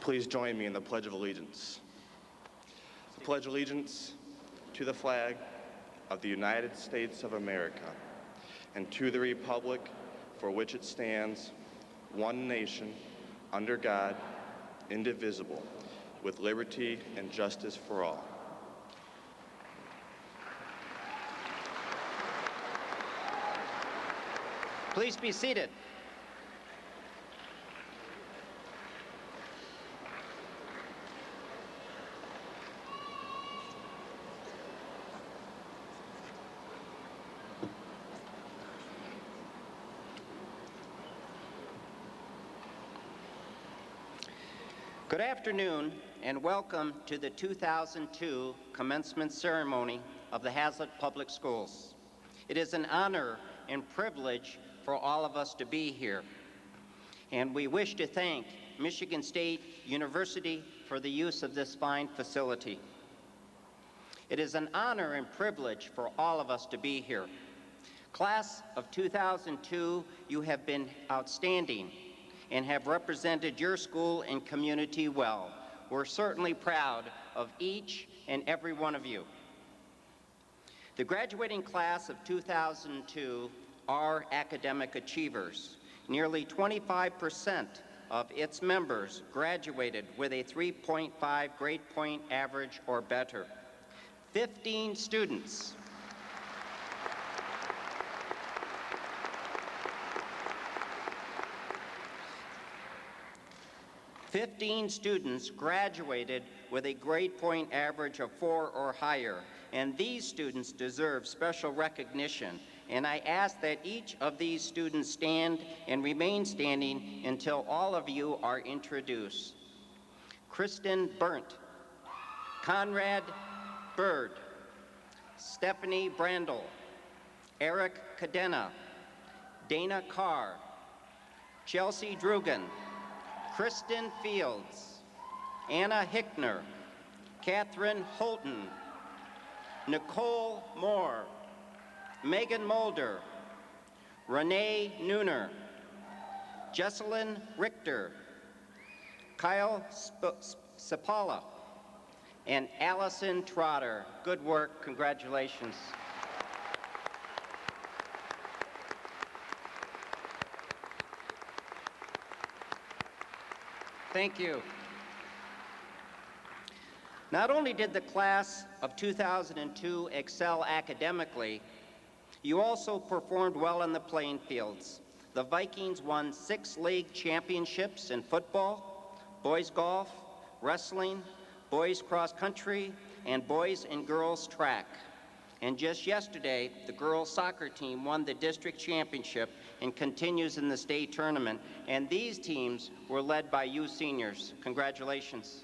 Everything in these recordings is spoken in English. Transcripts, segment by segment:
Please join me in the Pledge of Allegiance. I pledge allegiance to the flag of the United States of America and to the republic for which it stands, one nation, under God, indivisible, with liberty and justice for all. Please be seated. Good afternoon and welcome to the 2002 commencement ceremony of the Haslett Public Schools. It is an honor and privilege for all of us to be here. And we wish to thank Michigan State University for the use of this fine facility. It is an honor and privilege for all of us to be here. Class of 2002, you have been outstanding and have represented your school and community well. We're certainly proud of each and every one of you. The graduating class of 2002 are academic achievers. Nearly 25% of its members graduated with a 3.5 grade point average or better. 15 students graduated with a grade point average of 4 or higher, and these students deserve special recognition. And I ask that each of these students stand and remain standing until all of you are introduced. Kristen Burnt, Conrad Bird, Stephanie Brandel, Eric Cadena, Dana Carr, Chelsea Drugan, Kristen Fields, Anna Hickner, Catherine Holton, Nicole Moore, Megan Mulder, Renee Nooner, Jesselyn Richter, Kyle Sapala, and Allison Trotter. Good work, congratulations. Thank you. Not only did the class of 2002 excel academically, you also performed well on the playing fields. The Vikings won 6 league championships in football, boys golf, wrestling, boys cross country, and boys and girls track. And just yesterday, the girls soccer team won the district championship and continues in the state tournament. And these teams were led by you seniors. Congratulations.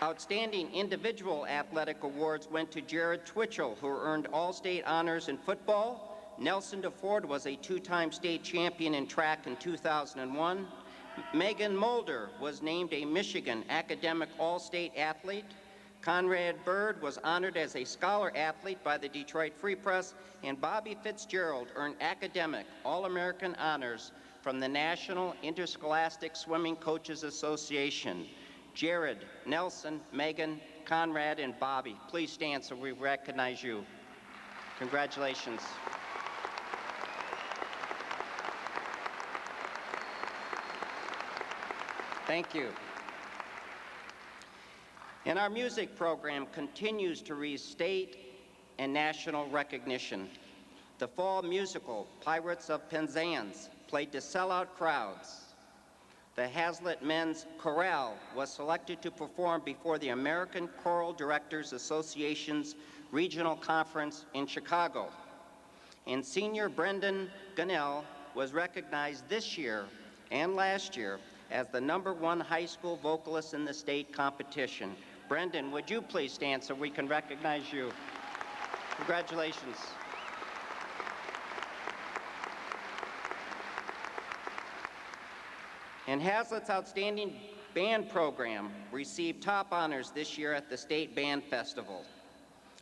Outstanding individual athletic awards went to Jared Twitchell, who earned all-state honors in football. Nelson DeFord was a 2-time state champion in track in 2001. Megan Mulder was named a Michigan Academic All-State Athlete. Conrad Bird was honored as a Scholar Athlete by the Detroit Free Press, and Bobby Fitzgerald earned Academic All-American honors from the National Interscholastic Swimming Coaches Association. Jared, Nelson, Megan, Conrad, and Bobby, please stand so we recognize you. Congratulations. Thank you. And our music program continues to reach state and national recognition. The fall musical, Pirates of Penzance, played to sellout crowds. The Haslett Men's Chorale was selected to perform before the American Choral Directors Association's regional conference in Chicago. And senior Brendan Gunnell was recognized this year and last year as the #1 high school vocalist in the state competition. Brendan, would you please stand so we can recognize you? Congratulations. And Haslett's outstanding band program received top honors this year at the State Band Festival.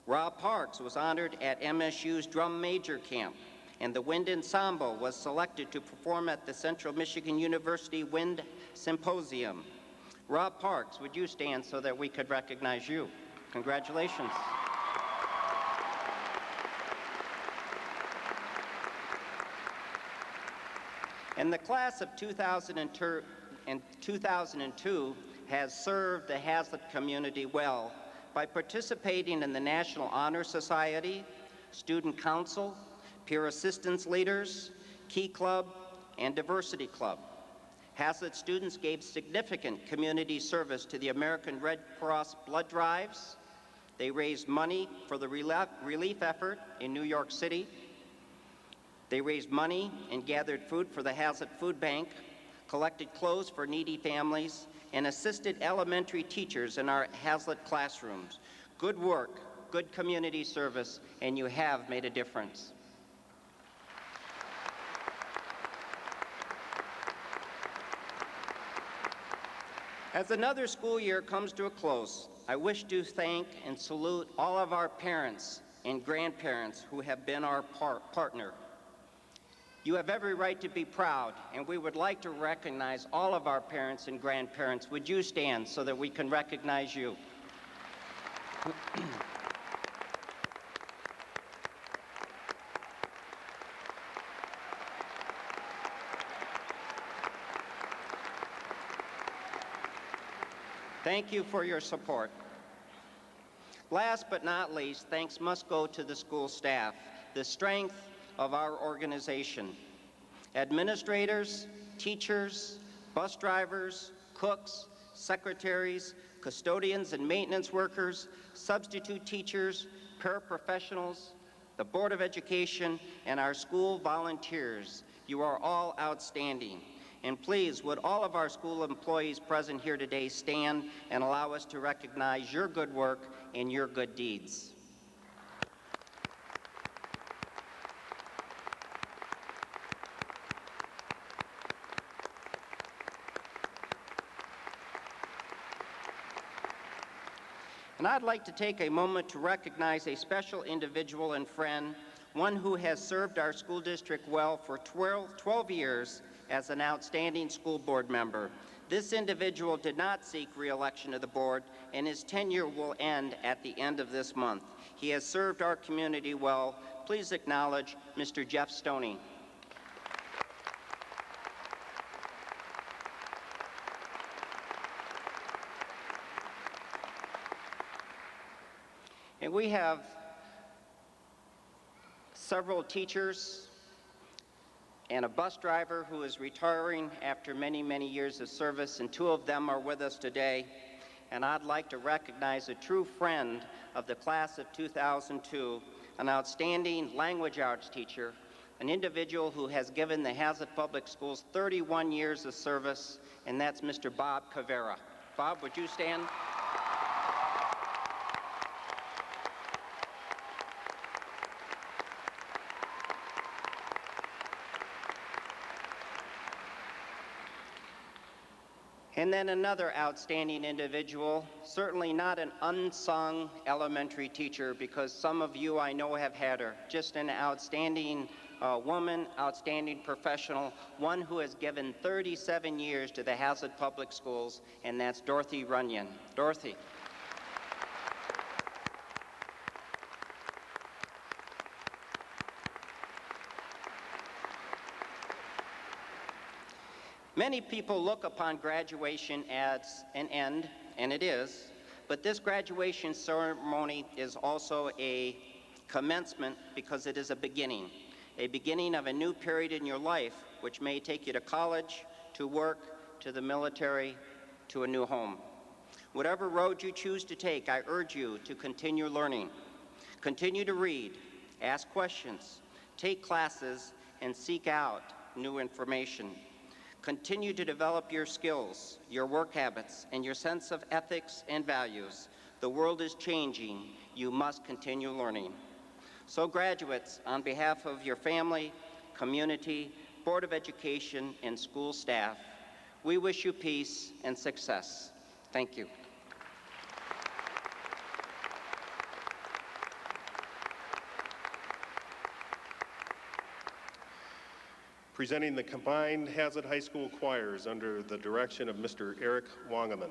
Rob Parks was honored at MSU's Drum Major Camp, and the Wind Ensemble was selected to perform at the Central Michigan University Wind Symposium. Rob Parks, would you stand so that we could recognize you? Congratulations. And the class of 2002 has served the Haslett community well by participating in the National Honor Society, Student Council, Peer Assistance Leaders, Key Club, and Diversity Club. Haslett students gave significant community service to the American Red Cross blood drives. They raised money for the relief effort in New York City. They raised money and gathered food for the Haslett Food Bank, collected clothes for needy families, and assisted elementary teachers in our Haslett classrooms. Good work, good community service, and you have made a difference. As another school year comes to a close, I wish to thank and salute all of our parents and grandparents who have been our partner. You have every right to be proud, and we would like to recognize all of our parents and grandparents. Would you stand so that we can recognize you? Thank you for your support. Last but not least, thanks must go to the school staff, the strength of our organization. Administrators, teachers, bus drivers, cooks, secretaries, custodians and maintenance workers, substitute teachers, paraprofessionals, the Board of Education, and our school volunteers. You are all outstanding. And please, would all of our school employees present here today stand and allow us to recognize your good work and your good deeds. And I'd like to take a moment to recognize a special individual and friend, one who has served our school district well for 12 years as an outstanding school board member. This individual did not seek re-election to the board, and his tenure will end at the end of this month. He has served our community well. Please acknowledge Mr. Jeff Stoney. And we have several teachers and a bus driver who is retiring after many, many years of service, and two of them are with us today. And I'd like to recognize a true friend of the class of 2002, an outstanding language arts teacher, an individual who has given the Haslett Public Schools 31 years of service, and that's Mr. Bob Cavera. Bob, would you stand? And then another outstanding individual, certainly not an unsung elementary teacher, because some of you I know have had her, just an outstanding woman, outstanding professional, one who has given 37 years to the Haslett Public Schools, and that's Dorothy Runyon. Dorothy. Many people look upon graduation as an end, and it is, but this graduation ceremony is also a commencement because it is a beginning of a new period in your life, which may take you to college, to work, to the military, to a new home. Whatever road you choose to take, I urge you to continue learning. Continue to read, ask questions, take classes, and seek out new information. Continue to develop your skills, your work habits, and your sense of ethics and values. The world is changing. You must continue learning. So graduates, on behalf of your family, community, Board of Education, and school staff, we wish you peace and success. Thank you. presenting the combined Haslett High School choirs under the direction of Mr. Eric Wangeman.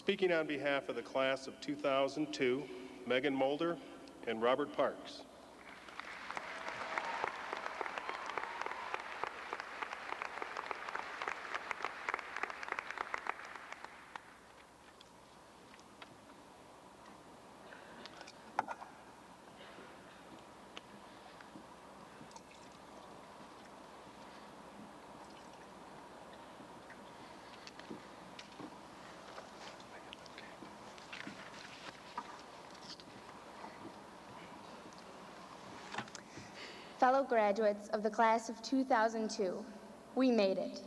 Speaking on behalf of the class of 2002, Megan Mulder and Robert Parks. Fellow graduates of the class of 2002, we made it.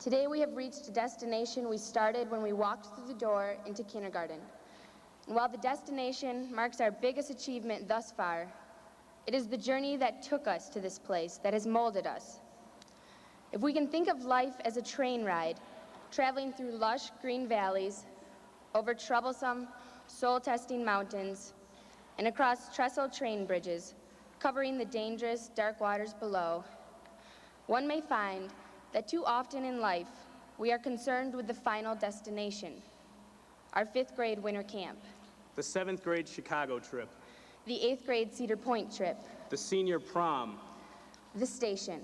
Today we have reached a destination we started when we walked through the door into kindergarten. And while the destination marks our biggest achievement thus far, it is the journey that took us to this place that has molded us. If we can think of life as a train ride, traveling through lush green valleys, over troublesome, soul-testing mountains, and across trestle train bridges, covering the dangerous, dark waters below, one may find that too often in life, we are concerned with the final destination, our 5th grade winter camp, the 7th grade Chicago trip, the 8th grade Cedar Point trip, the senior prom, the station,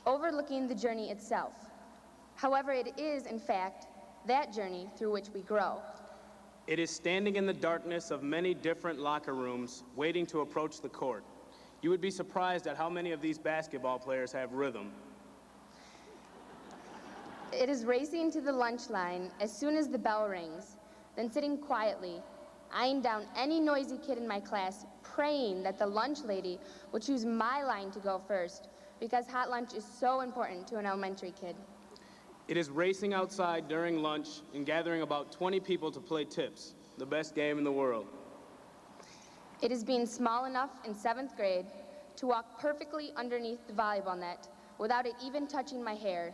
overlooking the journey itself. However, it is, in fact, that journey through which we grow. It is standing in the darkness of many different locker rooms, waiting to approach the court. You would be surprised at how many of these basketball players have rhythm. It is racing to the lunch line as soon as the bell rings, then sitting quietly, eyeing down any noisy kid in my class, praying that the lunch lady will choose my line to go first, because hot lunch is so important to an elementary kid. It is racing outside during lunch and gathering about 20 people to play tips, the best game in the world. It is being small enough in 7th grade to walk perfectly underneath the volleyball net without it even touching my hair,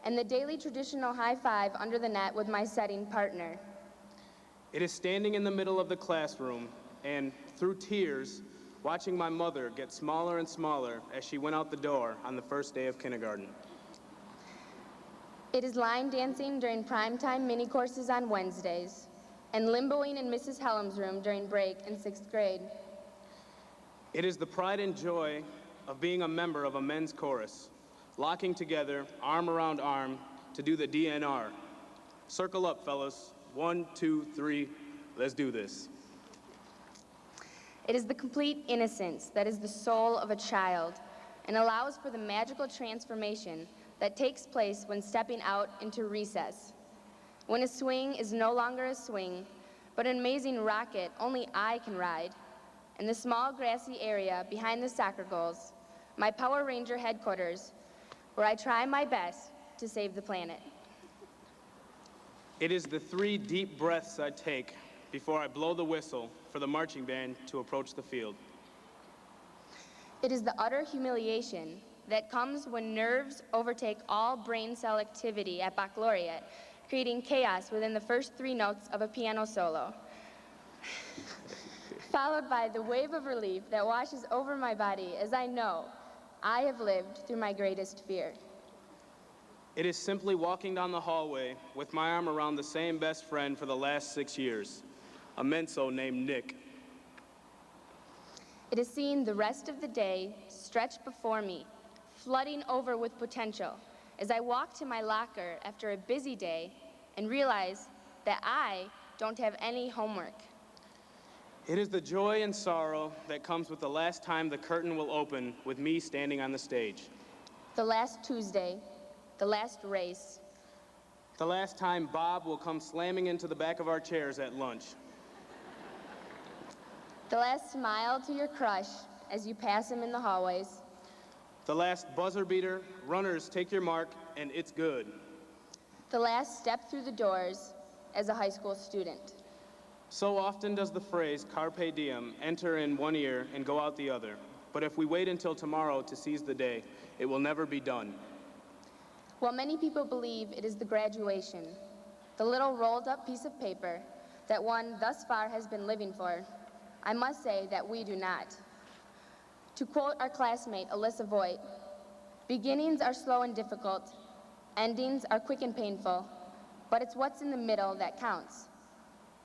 and the daily traditional high five under the net with my setting partner. It is standing in the middle of the classroom and, through tears, watching my mother get smaller and smaller as she went out the door on the first day of kindergarten. It is line dancing during primetime mini courses on Wednesdays, and limboing in Mrs. Hellam's room during break in 6th grade. It is the pride and joy of being a member of a men's chorus, locking together, arm around arm, to do the DNR. Circle up, fellas. 1, 2, 3, let's do this. It is the complete innocence that is the soul of a child and allows for the magical transformation that takes place when stepping out into recess. When a swing is no longer a swing, but an amazing rocket only I can ride. In the small grassy area behind the soccer goals, my Power Ranger headquarters, where I try my best to save the planet. It is the 3 deep breaths I take before I blow the whistle for the marching band to approach the field. It is the utter humiliation that comes when nerves overtake all brain cell activity at baccalaureate, creating chaos within the first 3 notes of a piano solo, followed by the wave of relief that washes over my body as I know I have lived through my greatest fear. It is simply walking down the hallway with my arm around the same best friend for the last 6 years, a menso named Nick. It is seeing the rest of the day stretch before me, flooding over with potential as I walk to my locker after a busy day and realize that I don't have any homework. It is the joy and sorrow that comes with the last time the curtain will open with me standing on the stage. The last Tuesday, the last race. The last time Bob will come slamming into the back of our chairs at lunch. The last smile to your crush as you pass him in the hallways. The last buzzer beater, runners take your mark, and it's good. The last step through the doors as a high school student. So often does the phrase carpe diem enter in one ear and go out the other. But if we wait until tomorrow to seize the day, it will never be done. While many people believe it is the graduation, the little rolled up piece of paper that one thus far has been living for, I must say that we do not. To quote our classmate Alyssa Voigt, beginnings are slow and difficult, endings are quick and painful, but it's what's in the middle that counts.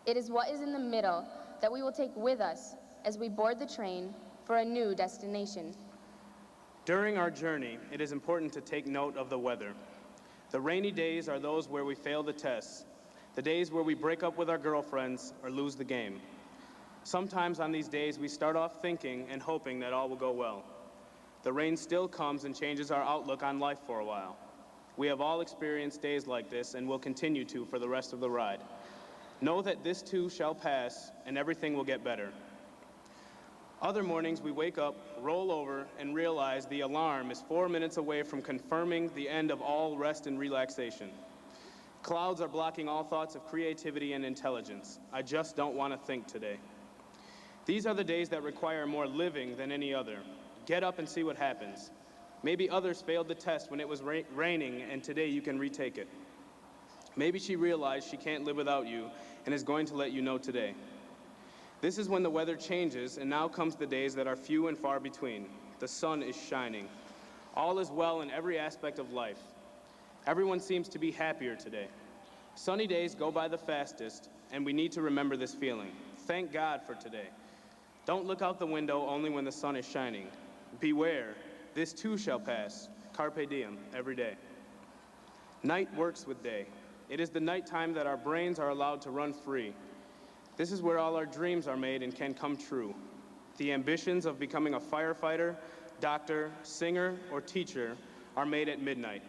It is what is in the middle that we will take with us as we board the train for a new destination. During our journey, it is important to take note of the weather. The rainy days are those where we fail the tests, the days where we break up with our girlfriends or lose the game. Sometimes on these days, we start off thinking and hoping that all will go well. The rain still comes and changes our outlook on life for a while. We have all experienced days like this and will continue to for the rest of the ride. Know that this too shall pass and everything will get better. Other mornings we wake up, roll over, and realize the alarm is 4 minutes away from confirming the end of all rest and relaxation. Clouds are blocking all thoughts of creativity and intelligence. I just don't want to think today. These are the days that require more living than any other. Get up and see what happens. Maybe others failed the test when it was raining, and today you can retake it. Maybe she realized she can't live without you and is going to let you know today. This is when the weather changes, and now comes the days that are few and far between. The sun is shining. All is well in every aspect of life. Everyone seems to be happier today. Sunny days go by the fastest, and we need to remember this feeling. Thank God for today. Don't look out the window only when the sun is shining. Beware, this too shall pass. Carpe diem, every day. Night works with day. It is the nighttime that our brains are allowed to run free. This is where all our dreams are made and can come true. The ambitions of becoming a firefighter, doctor, singer, or teacher are made at midnight.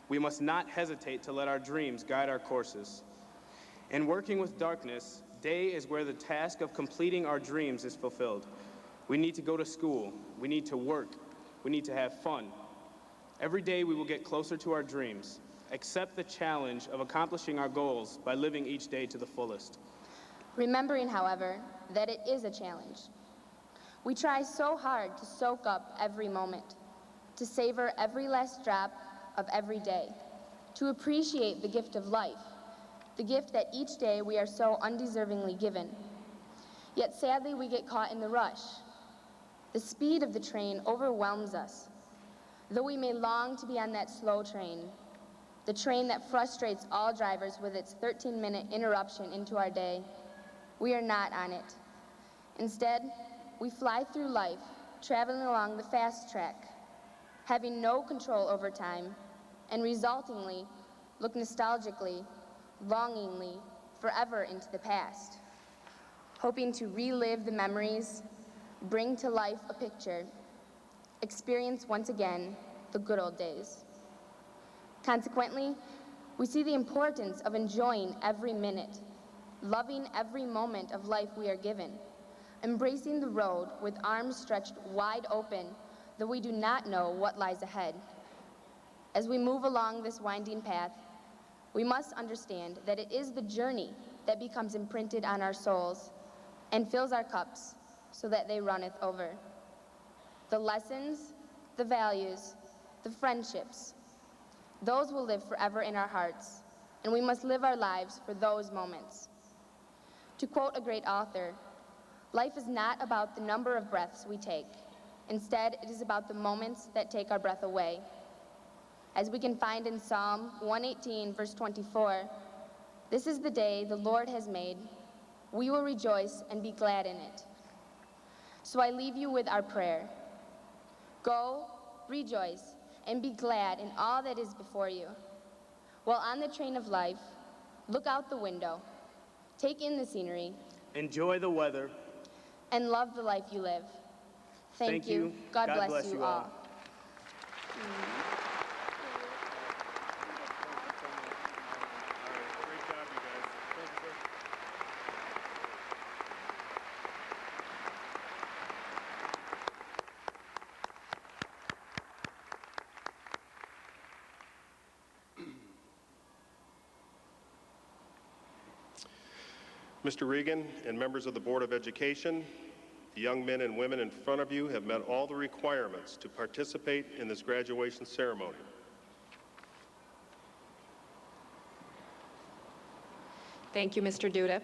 We must not hesitate to let our dreams guide our courses. In working with darkness, day is where the task of completing our dreams is fulfilled. We need to go to school. We need to work. We need to have fun. Every day we will get closer to our dreams. Accept the challenge of accomplishing our goals by living each day to the fullest. Remembering, however, that it is a challenge. We try so hard to soak up every moment, to savor every last drop of every day, to appreciate the gift of life, the gift that each day we are so undeservingly given. Yet sadly, we get caught in the rush. The speed of the train overwhelms us. Though we may long to be on that slow train, the train that frustrates all drivers with its 13-minute interruption into our day, we are not on it. Instead, we fly through life, traveling along the fast track, having no control over time, and resultingly look nostalgically, longingly, forever into the past, hoping to relive the memories, bring to life a picture, experience once again the good old days. Consequently, we see the importance of enjoying every minute, loving every moment of life we are given, embracing the road with arms stretched wide open, though we do not know what lies ahead. As we move along this winding path, we must understand that it is the journey that becomes imprinted on our souls and fills our cups so that they runneth over. The lessons, the values, the friendships, those will live forever in our hearts, and we must live our lives for those moments. To quote a great author, life is not about the number of breaths we take. Instead, it is about the moments that take our breath away. As we can find in Psalm 118, verse 24, "This is the day the Lord has made. We will rejoice and be glad in it." So I leave you with our prayer. Go, rejoice, and be glad in all that is before you. While on the train of life, look out the window, take in the scenery, Enjoy the weather. and love the life you live. Thank you. God bless you all. Great job, you guys. Thank you, sir. Mr. Regan and members of the Board of Education, the young men and women in front of you have met all the requirements to participate in this graduation ceremony. Thank you, Mr. Duda.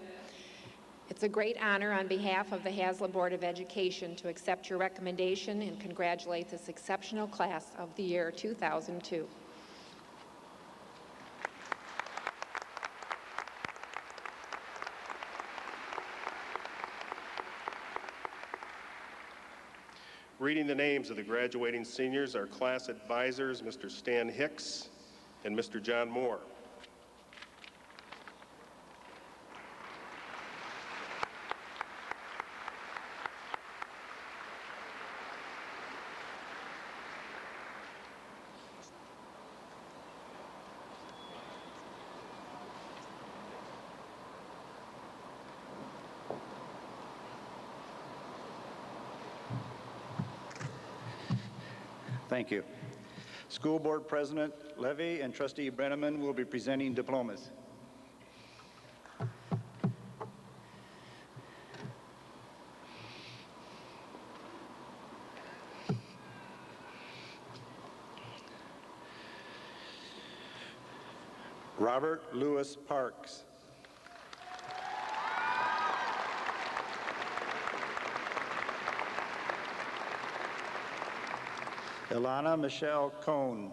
It's a great honor on behalf of the Haslett Board of Education to accept your recommendation and congratulate this exceptional class of the year 2002. Reading the names of the graduating seniors are class advisors, Mr. Stan Hicks and Mr. John Moore. Thank you. School Board President Levy and Trustee Brenneman will be presenting diplomas. Robert Lewis Parks. Ilana Michelle Cohn.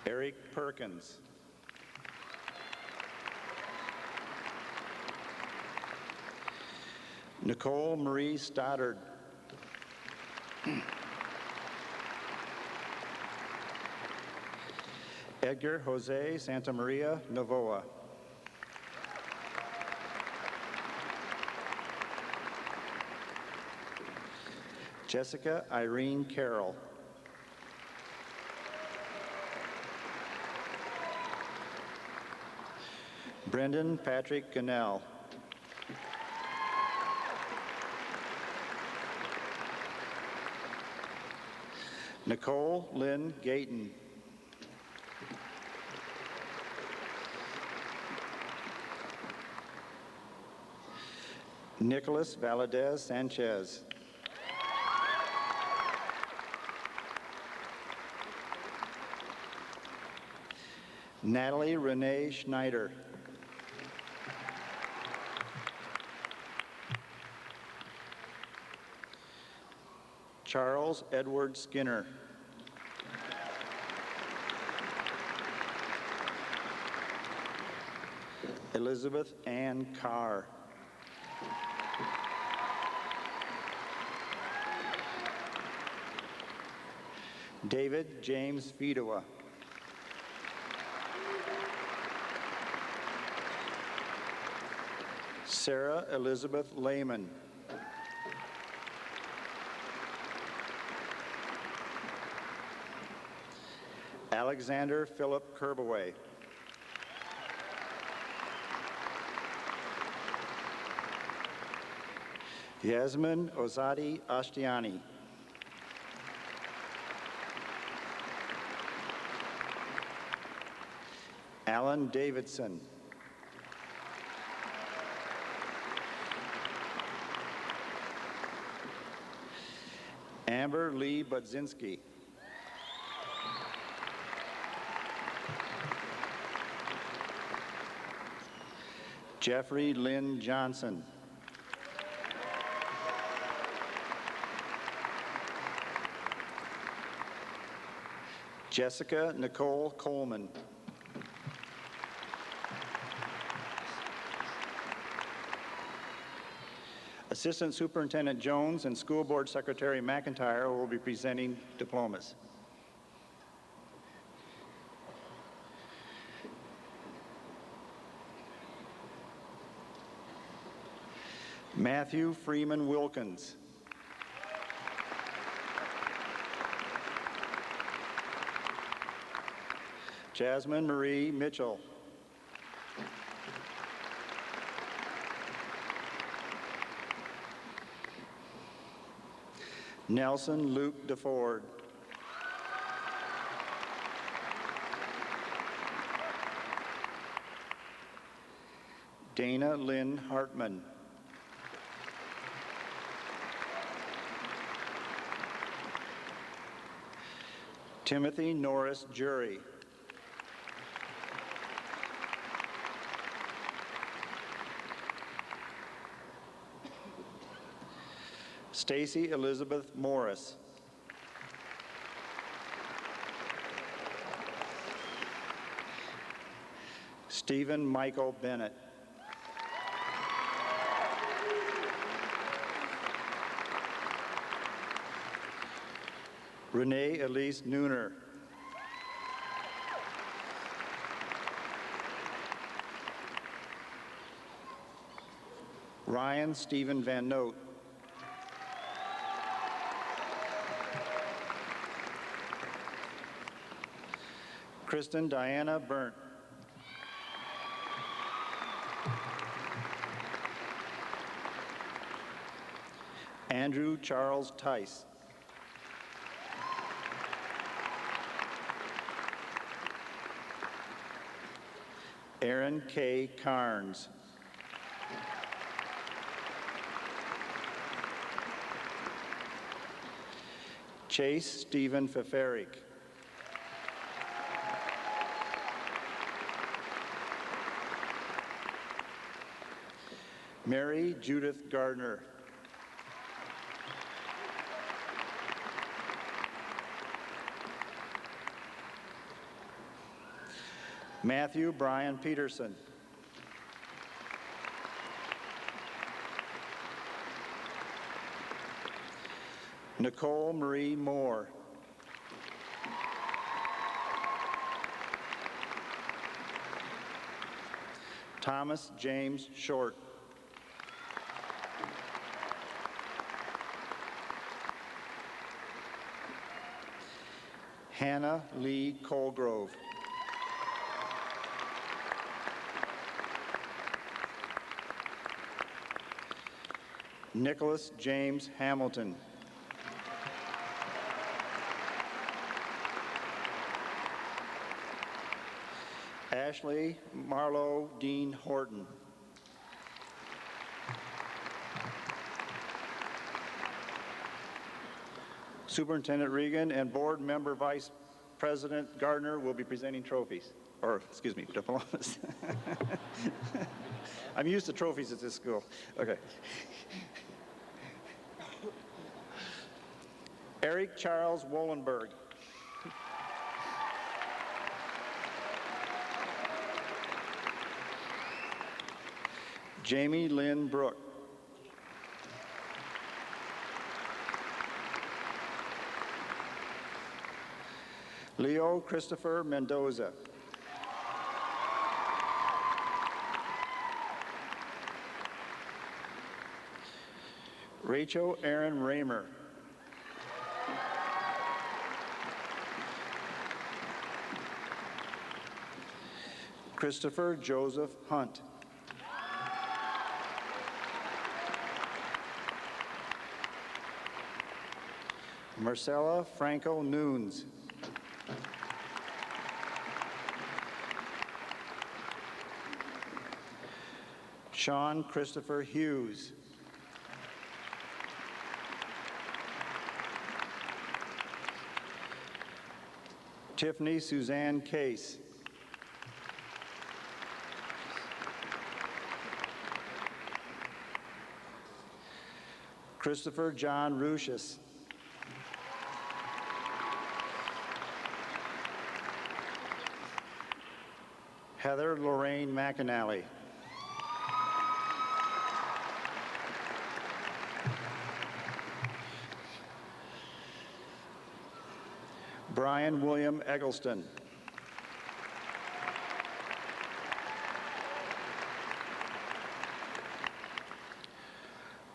Eric Perkins. Nicole Marie Stoddard. Edgar Jose Santa Maria Novoa. Jessica Irene Carroll. Brendan Patrick Gannell. Nicole Lynn Gayton. Nicholas Valadez Sanchez. Natalie Renee Schneider. Charles Edward Skinner. Elizabeth Ann Carr. David James Fedowa. Sarah Elizabeth Lehman. Alexander Philip Kerbaway. Yasmin Ozadi Ashtiani. Alan Davidson. Amber Lee Budzinski. Jeffrey Lynn Johnson. Jessica Nicole Coleman. Assistant Superintendent Jones and School Board Secretary McIntyre will be presenting diplomas. Matthew Freeman Wilkins. Jasmine Marie Mitchell. Nelson Luke DeFord. Dana Lynn Hartman. Timothy Norris Jury. Stacy Elizabeth Morris. Stephen Michael Bennett. Renee Elise Nooner. Ryan Stephen Van Note. Kristen Diana Burnt. Andrew Charles Tice. Aaron K. Carnes. Chase Stephen Feferik. Mary Judith Gardner. Matthew Brian Peterson. Nicole Marie Moore. Thomas James Short. Hannah Lee Colgrove. Nicholas James Hamilton. Ashley Marlowe Dean Horton. Superintendent Regan and Board Member Vice President Gardner will be presenting trophies, or excuse me, diplomas. I'm used to trophies at this school. Okay. Eric Charles Wollenberg. Jamie Lynn Brook. Leo Christopher Mendoza. Rachel Aaron Raymer. Christopher Joseph Hunt. Marcella Franco Nunes. Sean Christopher Hughes. Tiffany Suzanne Case. Christopher John Rucius. Heather Lorraine McAnally. Brian William Eggleston.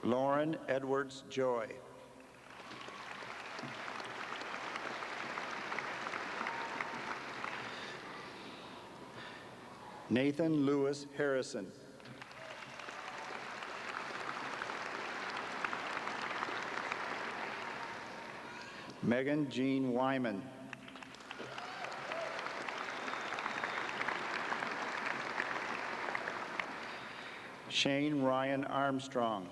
Lauren Edwards Joy. Nathan Lewis Harrison. Megan Jean Wyman. Shane Ryan Armstrong.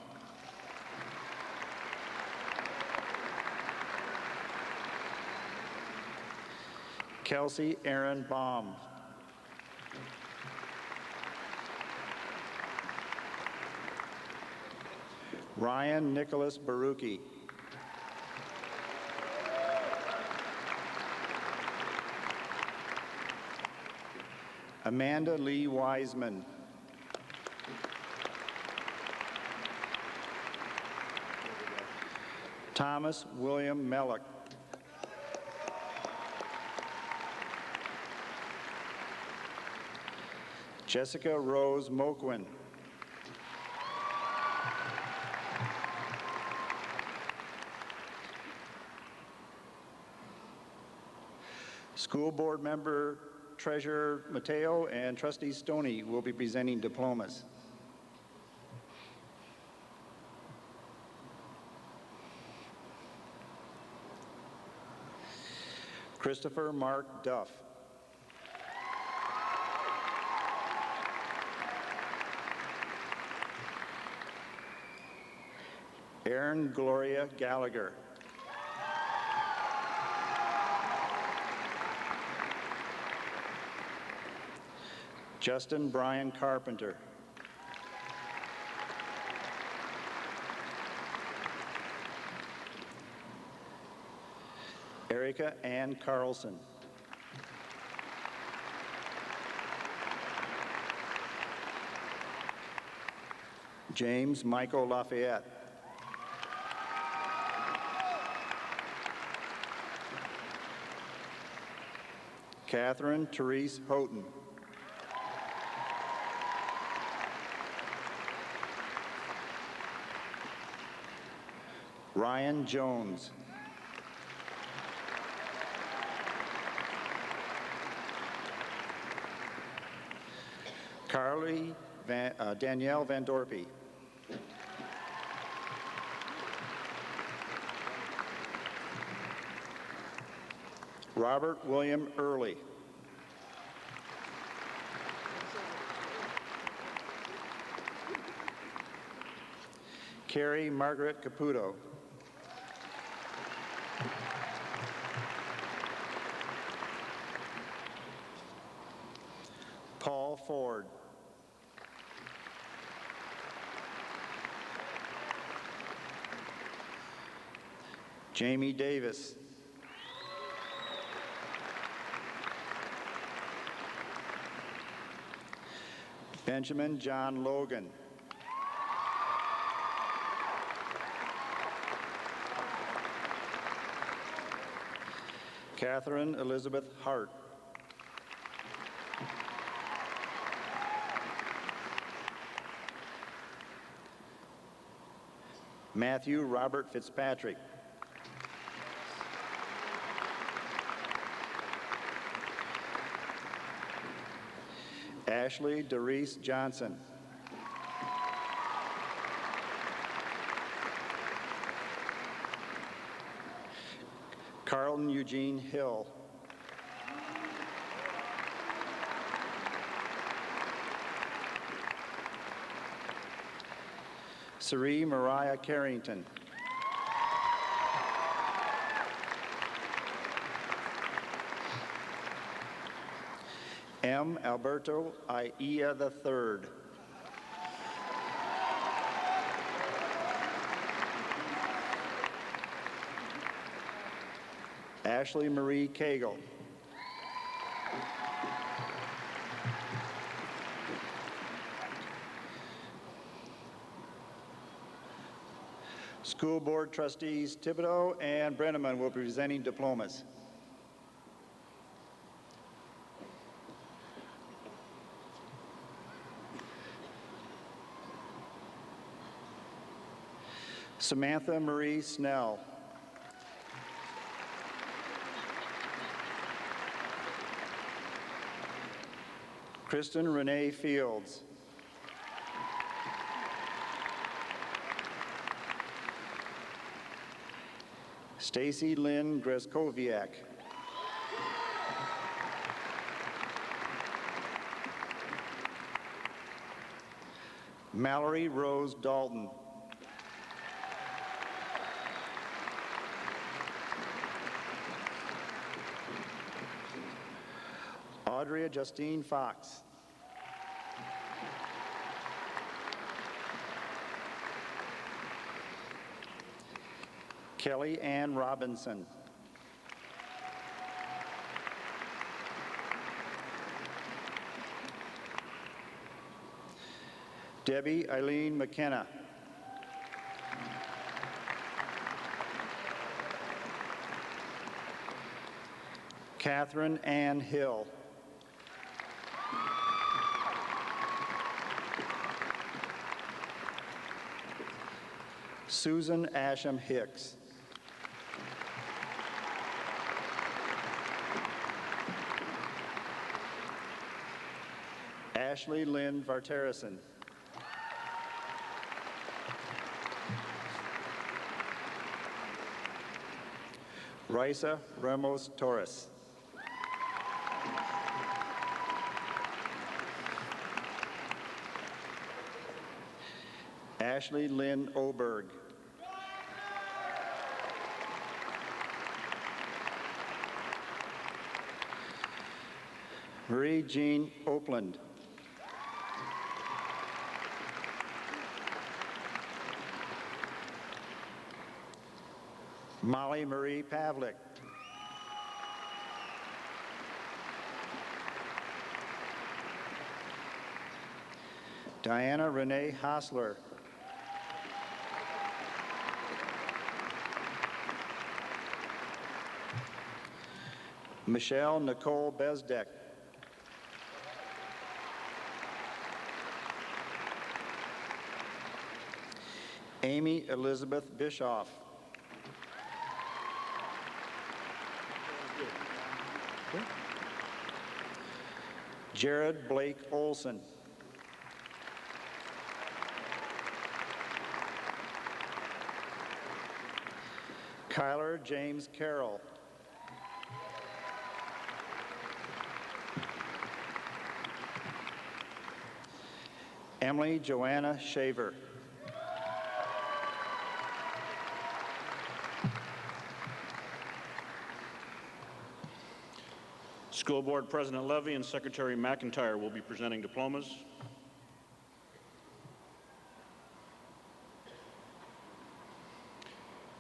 Kelsey Aaron Baum. Ryan Nicholas Baruki. Amanda Lee Wiseman. Thomas William Mellick. Jessica Rose Moquin. School Board Member Treasurer Mateo and Trustee Stoney will be presenting diplomas. Christopher Mark Duff. Erin Gloria Gallagher. Justin Brian Carpenter. Erica Ann Carlson. James Michael Lafayette. Catherine Therese Houghton. Ryan Jones. Danielle Van Dorpy. Robert William Early. Carrie Margaret Caputo. Paul Ford. Jamie Davis. Benjamin John Logan. Catherine Elizabeth Hart. Matthew Robert Fitzpatrick. Ashley Doris Johnson. Carlton Eugene Hill. Sari Mariah Carrington. M. Alberto Aia III. Ashley Marie Cagle. School Board Trustees Thibodeau and Brenneman will be presenting diplomas. Samantha Marie Snell. Kristen Renee Fields. Stacy Lynn Greskowiak. Mallory Rose Dalton. Audrey Justine Fox. Kelly Ann Robinson. Debbie Eileen McKenna. Catherine Ann Hill. Susan Asham Hicks. Ashley Lynn Varterison. Raisa Ramos Torres. Ashley Lynn Oberg. Marie Jean Opland. Molly Marie Pavlik. Diana Renee Hassler. Michelle Nicole Bezdek. Amy Elizabeth Bischoff. Jared Blake Olson. Kyler James Carroll. Emily Joanna Shaver. School Board President Levy and Secretary McIntyre will be presenting diplomas.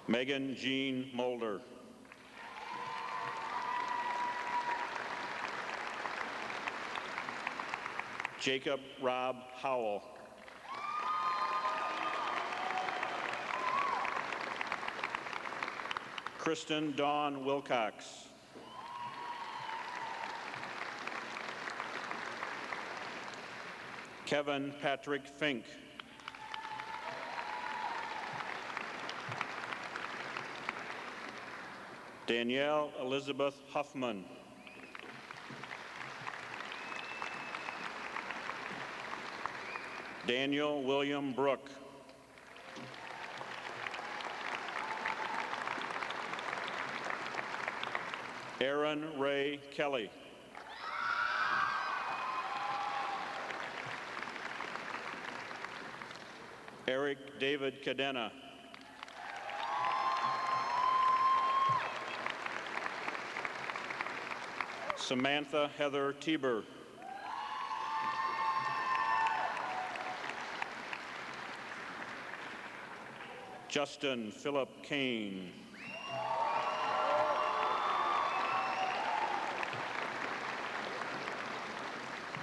Megan Jean Mulder. Jacob Rob Howell. Kristen Dawn Wilcox. Kevin Patrick Fink. Danielle Elizabeth Huffman. Daniel William Brook. Aaron Ray Kelly. Eric David Cadena. Samantha Heather Tieber. Justin Philip Kane.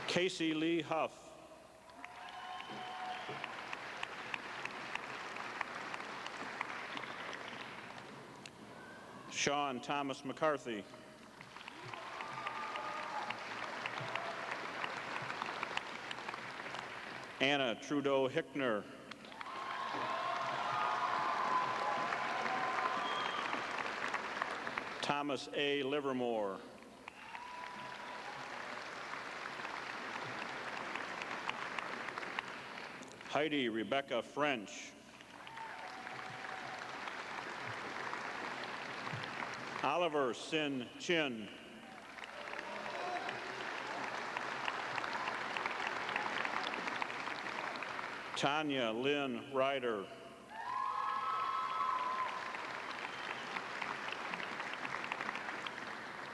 Casey Lee Huff. Sean Thomas McCarthy. Anna Trudeau Hickner. Thomas A. Livermore. Heidi Rebecca French. Oliver Sin Chin. Tanya Lynn Ryder.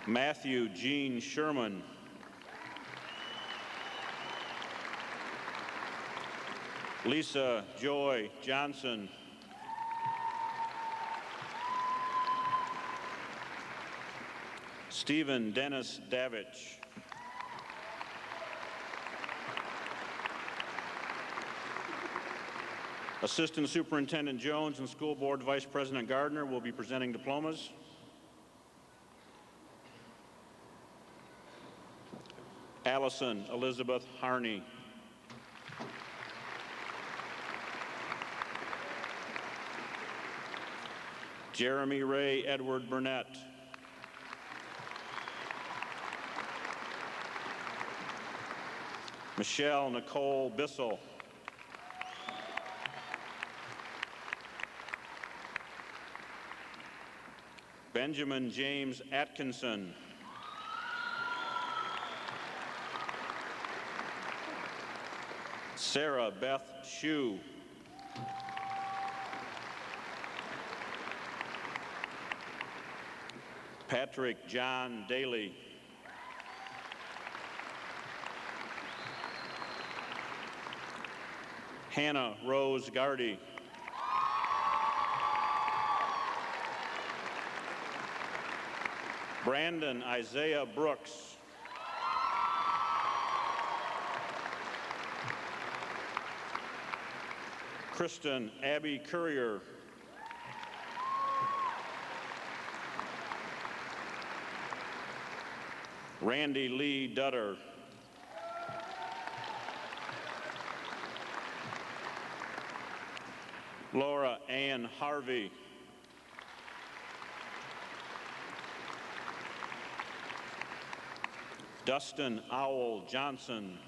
Matthew Gene Sherman. Lisa Joy Johnson. Stephen Dennis Davich. Assistant Superintendent Jones and School Board Vice President Gardner will be presenting diplomas. Allison Elizabeth Harney. Jeremy Ray Edward Burnett. Michelle Nicole Bissell. Benjamin James Atkinson. Sarah Beth Shue. Patrick John Daly. Hannah Rose Gardy. Brandon Isaiah Brooks. Kristen Abby Courier. Randy Lee Dutter. Laura Ann Harvey. Dustin Owl Johnson.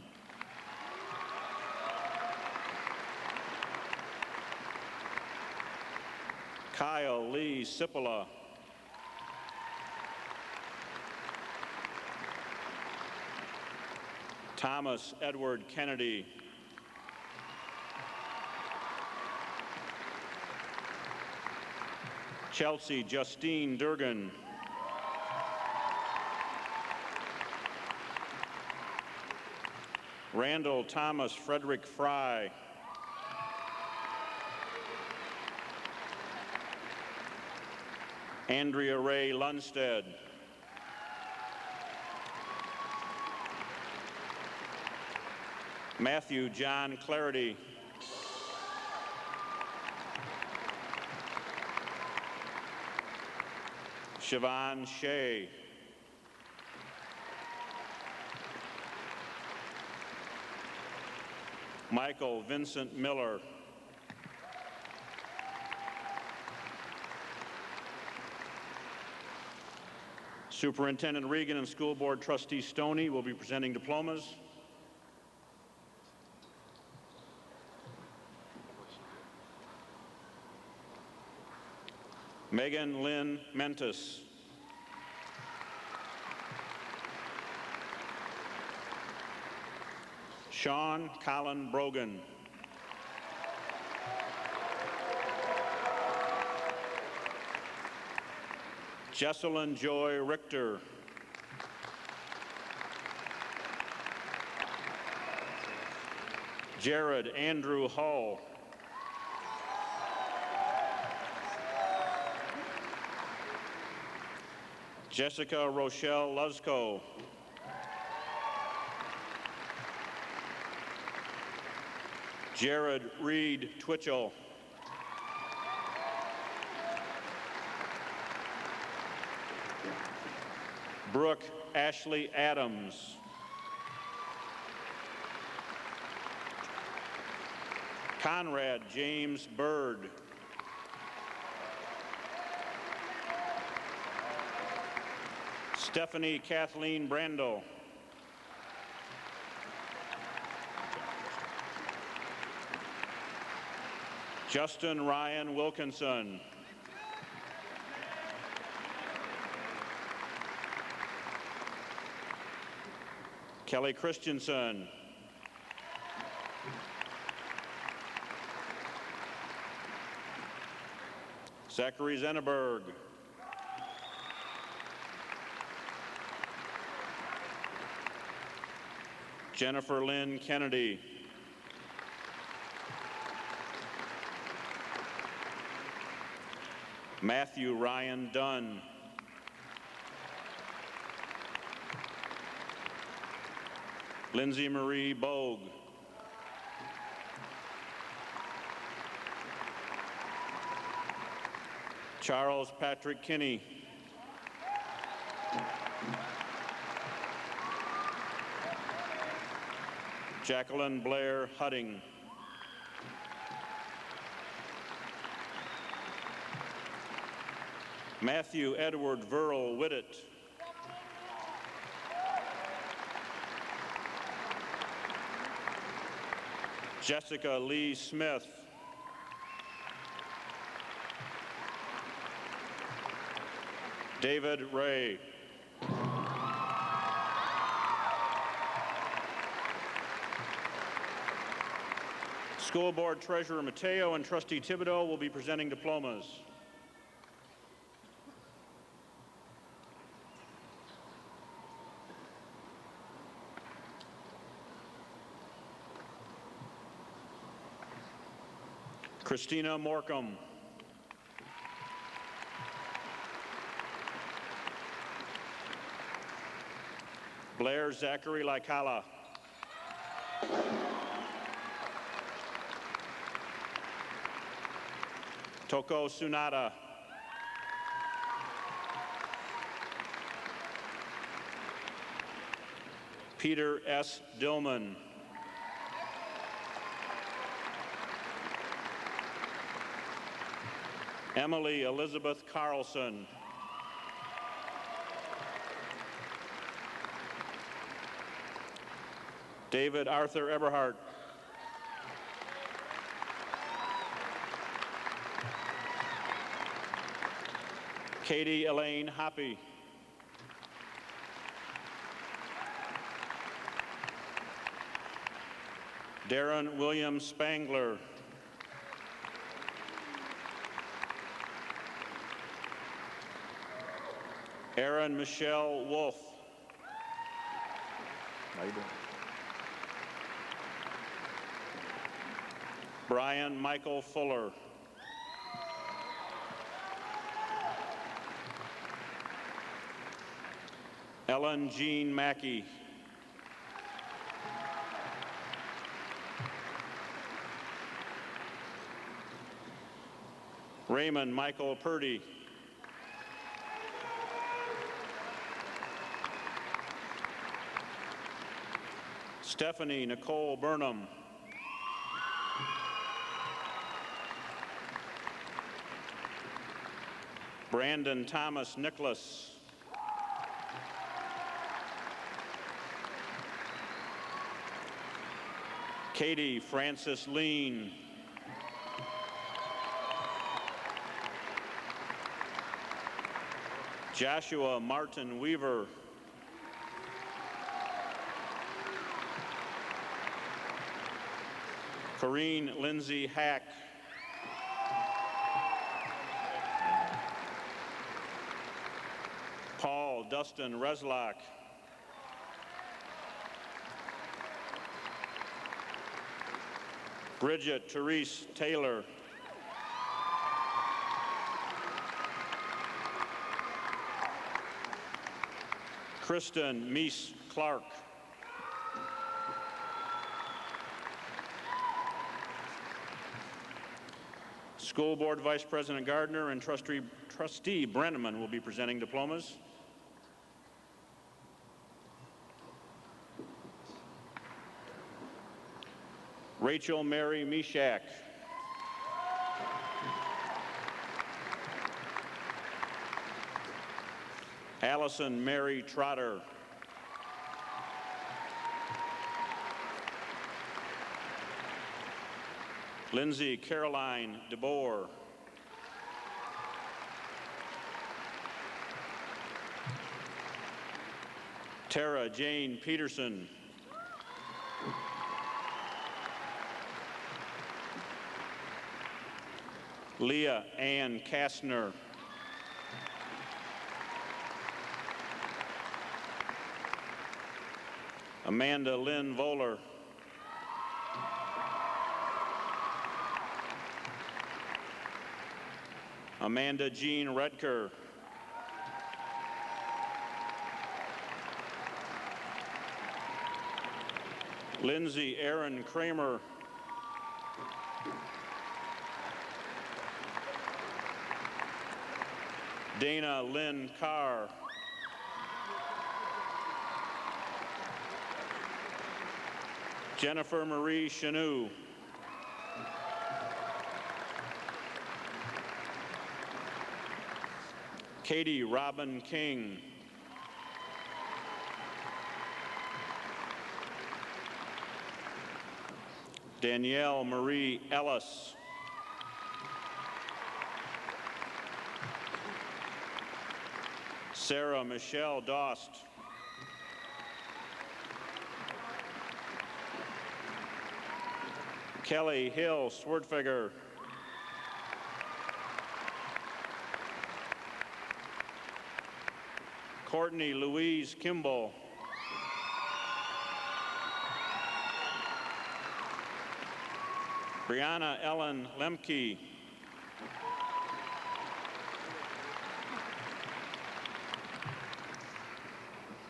Kyle Lee Sipola. Thomas Edward Kennedy. Chelsea Justine Durgan. Randall Thomas Frederick Fry. Andrea Ray Lundstead. Matthew John Clarity. Siobhan Shea. Michael Vincent Miller. Superintendent Regan and School Board Trustee Stoney will be presenting diplomas. Megan Lynn Mentis. Sean Colin Brogan. Jesselyn Joy Richter. Jared Andrew Hall. Jessica Rochelle Luzko. Jared Reed Twitchell. Brooke Ashley Adams. Conrad James Bird. Stephanie Kathleen Brando. Justin Ryan Wilkinson. Kelly Christensen. Zachary Zenneberg. Jennifer Lynn Kennedy. Matthew Ryan Dunn. Lindsay Marie Bogue. Charles Patrick Kinney. Jacqueline Blair Hudding. Matthew Edward Verl Whittet. Jessica Lee Smith. David Ray. School Board Treasurer Mateo and Trustee Thibodeau will be presenting diplomas. Christina Morcom. Blair Zachary Laikala. Toko Sunada. Peter S. Dillman. Emily Elizabeth Carlson. David Arthur Eberhardt. Katie Elaine Hoppy. Darren William Spangler. Erin Michelle Wolf. How you doing? Brian Michael Fuller. Ellen Jean Mackey. Raymond Michael Purdy. Stephanie Nicole Burnham. Brandon Thomas Nicholas. Katie Francis Lean. Joshua Martin Weaver. Corrine Lindsay Hack. Paul Dustin Reslock. Bridget Therese Taylor. Kristen Meese Clark. School Board Vice President Gardner and Trustee Brenneman will be presenting diplomas. Rachel Mary Mishak. Allison Mary Trotter. Lindsay Caroline DeBoer. Tara Jane Peterson. Leah Ann Kastner. Amanda Lynn Voller. Amanda Jean Redker. Lindsay Aaron Kramer. Dana Lynn Carr. Jennifer Marie Chanou. Katie Robin King. Danielle Marie Ellis. Sarah Michelle Dost. Kelly Hill Swartfigger. Courtney Louise Kimball. Brianna Ellen Lemke.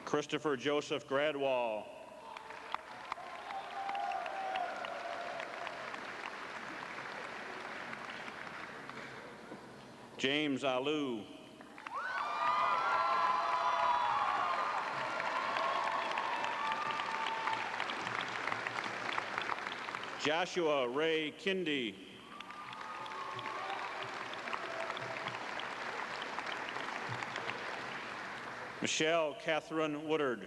Christopher Joseph Gradwall. James Alou. Joshua Ray Kindy. Michelle Catherine Woodard.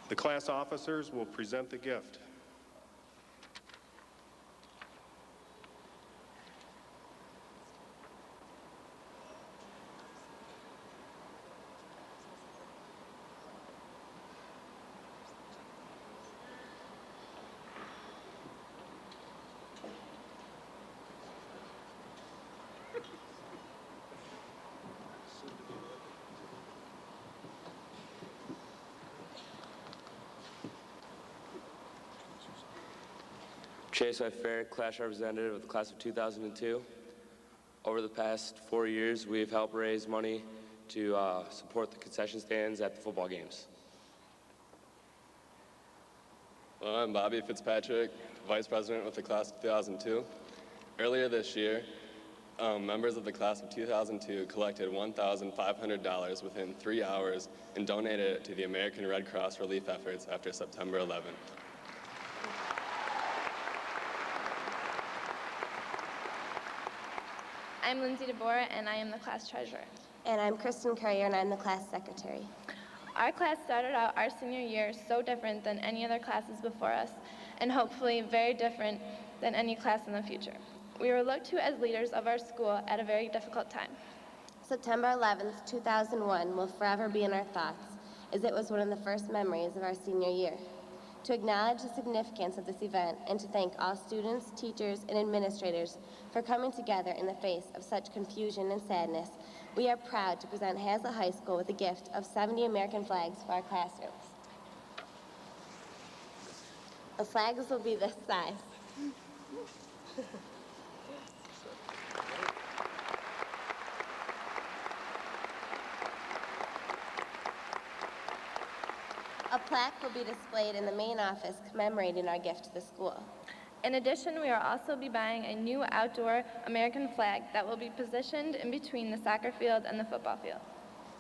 The class officers will present the gift. Chase Fair, class representative of the class of 2002. Over the past 4 years, we've helped raise money to support the concession stands at the football games. Well, I'm Bobby Fitzpatrick, Vice President with the class of 2002. Earlier this year, members of the class of 2002 collected $1,500 within 3 hours and donated it to the American Red Cross relief efforts after September 11th. I'm Lindsay DeBoer, and I am the class treasurer. And I'm Kristen Courier, and I'm the class secretary. Our class started out our senior year so different than any other classes before us, and hopefully very different than any class in the future. We were looked to as leaders of our school at a very difficult time. September 11th, 2001 will forever be in our thoughts, as it was one of the first memories of our senior year. To acknowledge the significance of this event and to thank all students, teachers, and administrators for coming together in the face of such confusion and sadness, we are proud to present Haslett High School with a gift of 70 American flags for our classrooms. The flags will be this size. A plaque will be displayed in the main office commemorating our gift to the school. In addition, we will also be buying a new outdoor American flag that will be positioned in between the soccer field and the football field.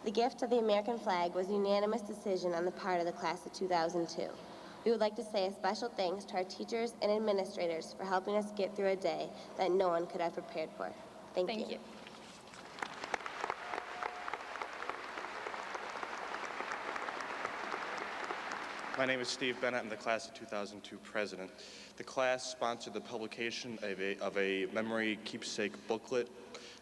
The gift of the American flag was a unanimous decision on the part of the class of 2002. We would like to say a special thanks to our teachers and administrators for helping us get through a day that no one could have prepared for. Thank you. My name is Steve Bennett. I'm the class of 2002 president. The class sponsored the publication of a memory keepsake booklet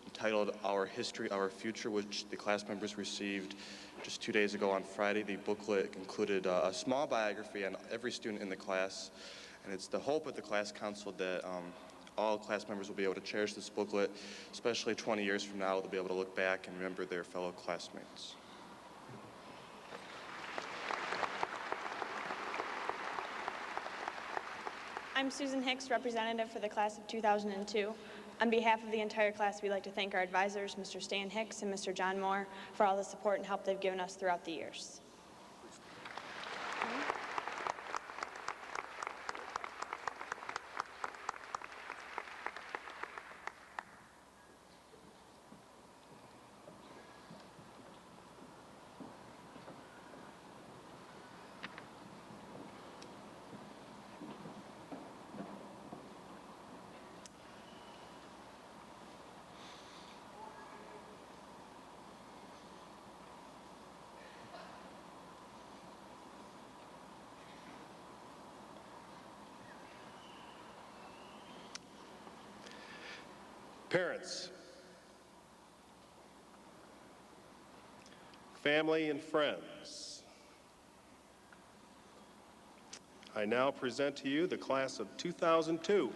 entitled Our History, Our Future, which the class members received just 2 days ago on Friday. The booklet included a small biography on every student in the class, and it's the hope of the class council that all class members will be able to cherish this booklet, especially 20 years from now. They'll be able to look back and remember their fellow classmates. I'm Susan Hicks, representative for the class of 2002. On behalf of the entire class, we'd like to thank our advisors, Mr. Stan Hicks and Mr. John Moore, for all the support and help they've given us throughout the years. Parents, family, and friends, I now present to you the class of 2002.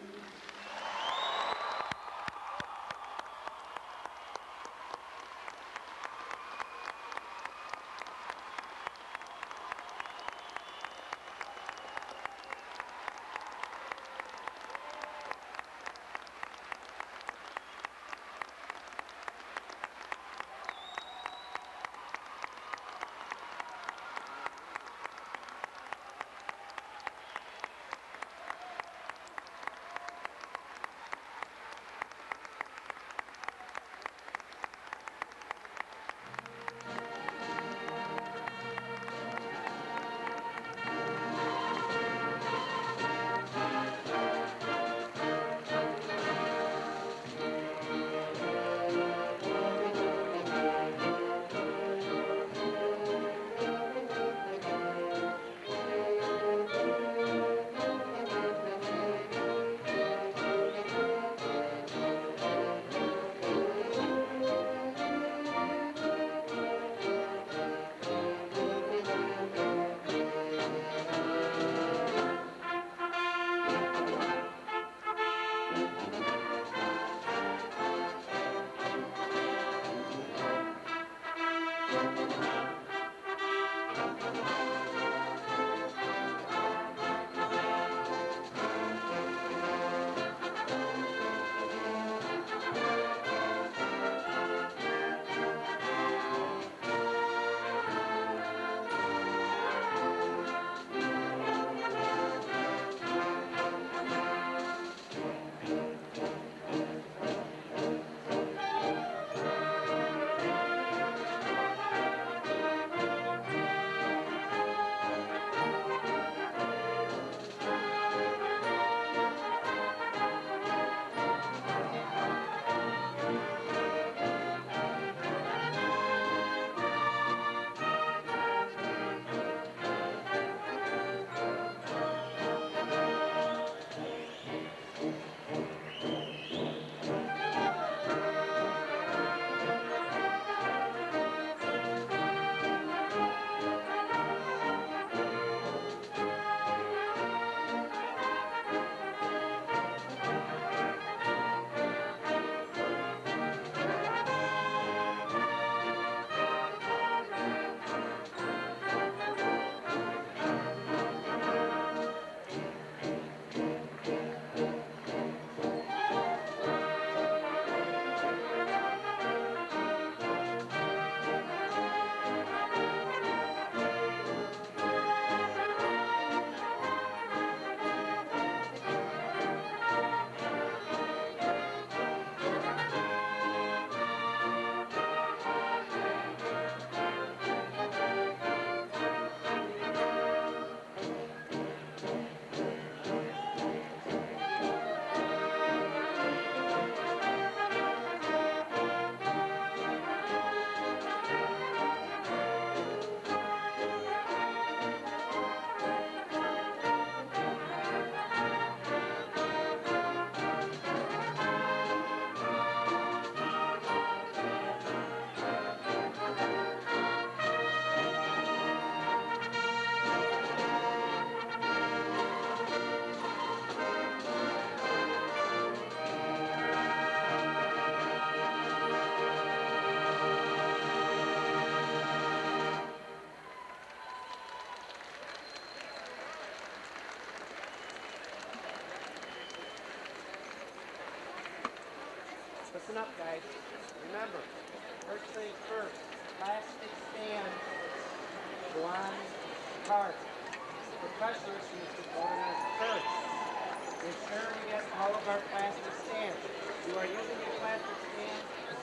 Listen up, guys. Remember, first things first, plastic stands go on the cart. The pressure needs to go on first. Ensure we get all of our plastic stands. You are using your plastic stands